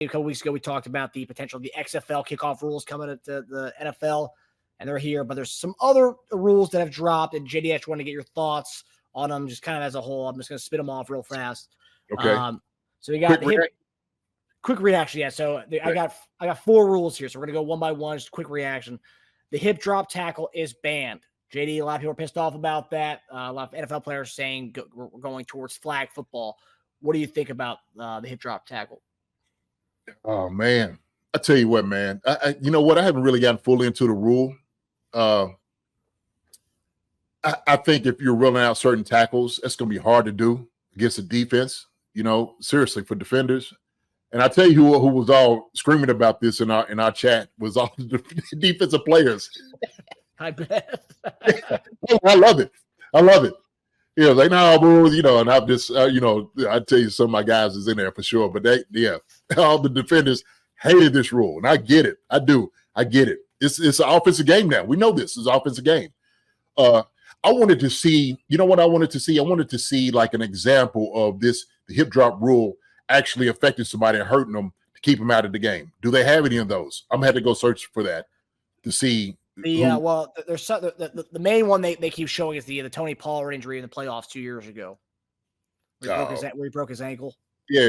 a couple weeks ago, we talked about the potential of the XFL kickoff rules coming at the NFL, and they're here. But there's some other rules that have dropped, and JD, I just want to get your thoughts on them, just kind of as a whole. I'm just going to spit them off real fast. Okay. So we got quick reaction. Yeah. So I got 4 rules here, so we're going to go one by one. Just quick reaction. The hip drop tackle is banned. JD, a lot of people are pissed off about that. A lot of NFL players saying we're going towards flag football. What do you think about the hip drop tackle? Oh, man. I tell you what, man. You know what? I haven't really gotten fully into the rule. I think if you're rolling out certain tackles, it's going to be hard to do against the defense, seriously, for defenders. And I tell you who was all screaming about this in our chat was all the defensive players. I bet. I love it. Like, no, boys, and I'm just, I tell you, some of my guys is in there for sure. But all the defenders hated this rule. And I get it. I do. I get it. It's an offensive game now. We know this is an offensive game. I wanted to see, what I wanted to see? I wanted to see like an example of the hip drop rule actually affecting somebody and hurting them to keep them out of the game. Do they have any of those? I'm going to have to go search for that to see. Well, there's the main one they keep showing is the Tony Pollard injury in the playoffs 2 years ago, where he broke his ankle. Yeah.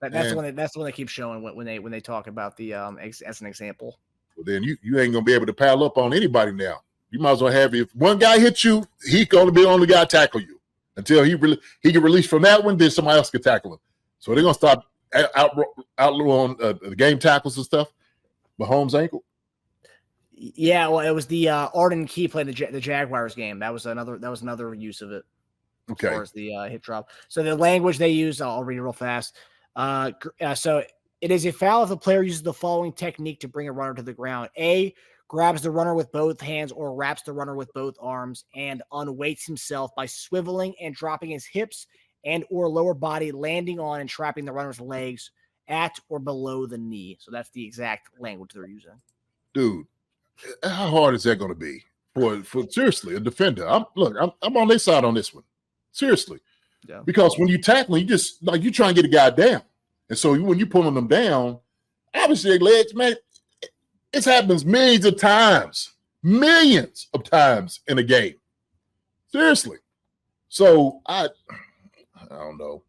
That's the one. That's the one they keep showing when they talk about the as an example. Well, then you ain't gonna be able to pile up on anybody now. You might as well have, if one guy hits you, he's gonna be the only guy to tackle you until he get released from that one. Then somebody else can tackle him. So they're gonna start outlawing the game tackles and stuff. Mahomes' ankle. Yeah, well, it was the Arden Key playing the Jaguars game. That was another use of it. Okay. As far as the hip drop. So the language they use, I'll read it real fast. So it is a foul if the player uses the following technique to bring a runner to the ground: A, grabs the runner with both hands or wraps the runner with both arms, and unweights himself by swiveling and dropping his hips and or lower body, landing on and trapping the runner's legs at or below the knee. So that's the exact language they're using. Dude, how hard is that going to be for seriously a defender? I'm on their side on this one. Seriously. Yeah. Because when you tackle, you just like you try and get a guy down. And so when you pulling them down, obviously their legs, man, it happens millions of times in a game. Seriously. So I don't know.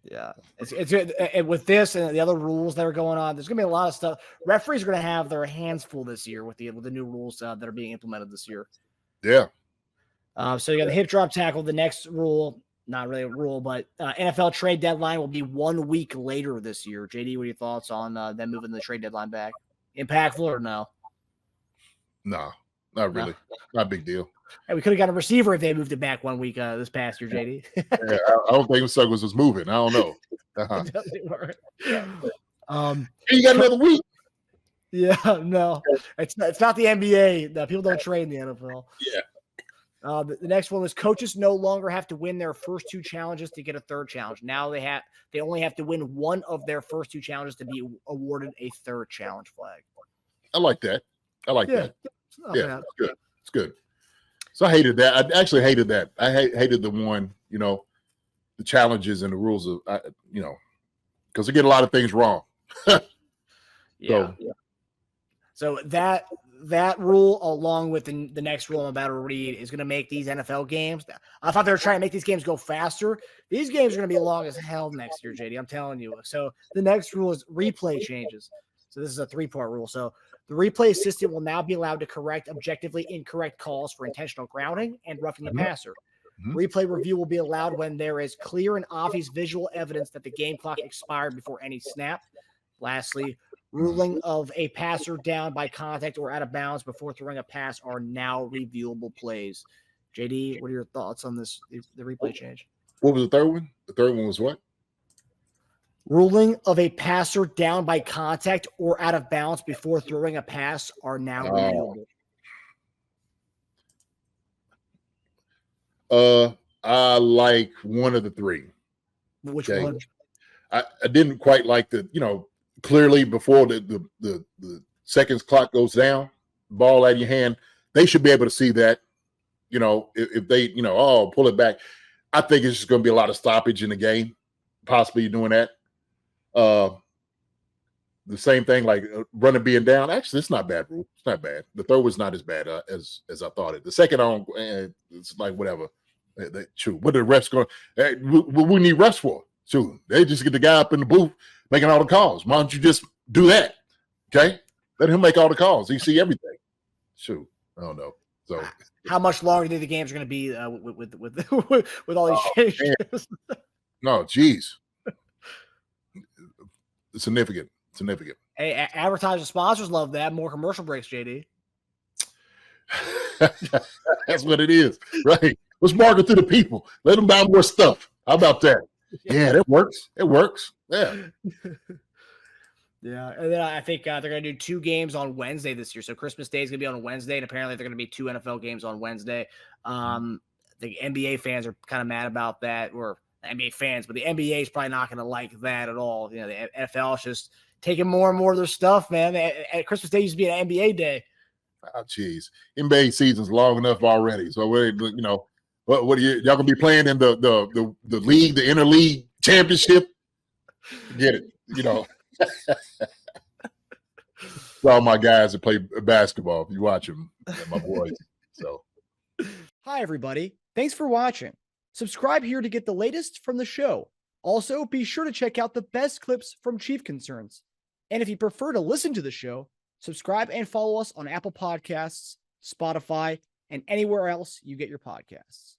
Yeah, it's with this and the other rules that are going on. There's going to be a lot of stuff. Referees are going to have their hands full this year with the new rules that are being implemented this year. Yeah. So you got the hip drop tackle. The next rule, not really a rule, but NFL trade deadline will be 1 week later this year. JD, what are your thoughts on them moving the trade deadline back? Impactful or no? No, not really. Not a big deal. Hey, we could have got a receiver if they moved it back 1 week this past year, JD. Yeah, I don't think Douglas was moving. I don't know. You got another week. Yeah, no, it's not the NBA. No, people don't trade in the NFL. Yeah. The next one is coaches no longer have to win their first 2 challenges to get a third challenge. Now they only have to win one of their first 2 challenges to be awarded a third challenge flag. I like that. that. Yeah, it's good. It's good. So I hated that. I actually hated that. I hated the one, the challenges and the rules of, because they get a lot of things wrong. So that rule, along with the next rule I'm about to read, is going to make these NFL games. I thought they were trying to make these games go faster. These games are going to be long as hell next year, JD. I'm telling you. So the next rule is replay changes. So this is a 3-part rule. So the replay assistant will now be allowed to correct objectively incorrect calls for intentional grounding and roughing the passer. Replay review will be allowed when there is clear and obvious visual evidence that the game clock expired before any snap. Lastly, ruling of a passer down by contact or out of bounds before throwing a pass are now reviewable plays. JD, what are your thoughts on this, the replay change? What was the third one? The third one was what? Ruling of a passer down by contact or out of bounds before throwing a pass are now reviewable. I like one of the 3. Which one? I didn't quite like clearly before the seconds clock goes down, ball out of your hand, they should be able to see that, if they, pull it back. I think it's just going to be a lot of stoppage in the game, possibly doing that. the same thing, like running being down. Actually, it's not bad, rule. It's not bad. The third was not as bad as I thought it. The second on, it's like whatever. True. What are the refs going? What we need refs for? True. They just get the guy up in the booth making all the calls. Why don't you just do that? Okay, let him make all the calls. He see everything. True. I don't know. So, how much longer do you think the games are going to be with all these changes? No, geez. Significant. Hey, advertisers, sponsors love that. More commercial breaks, JD. That's what it is, right? Let's market to the people. Let them buy more stuff. How about that? Yeah, that works. It works. Yeah. Yeah, and then I think they're going to do 2 games on Wednesday this year. So Christmas Day is going to be on Wednesday, and apparently they're going to be 2 NFL games on Wednesday. The NBA fans are kind of mad about that, or NBA fans, but the NBA is probably not going to like that at all. You know, the NFL is just taking more and more of their stuff, man. At Christmas Day used to be an NBA day. Oh, geez. NBA season's long enough already. So, what are y'all going to be playing in the league, the interleague championship? Get it, all my guys that play basketball. If you watch them, my boys. So, hi everybody. Thanks for watching. Subscribe here to get the latest from the show. Also, be sure to check out the best clips from Chief Concerns. And if you prefer to listen to the show, subscribe and follow us on Apple Podcasts, Spotify, and anywhere else you get your podcasts.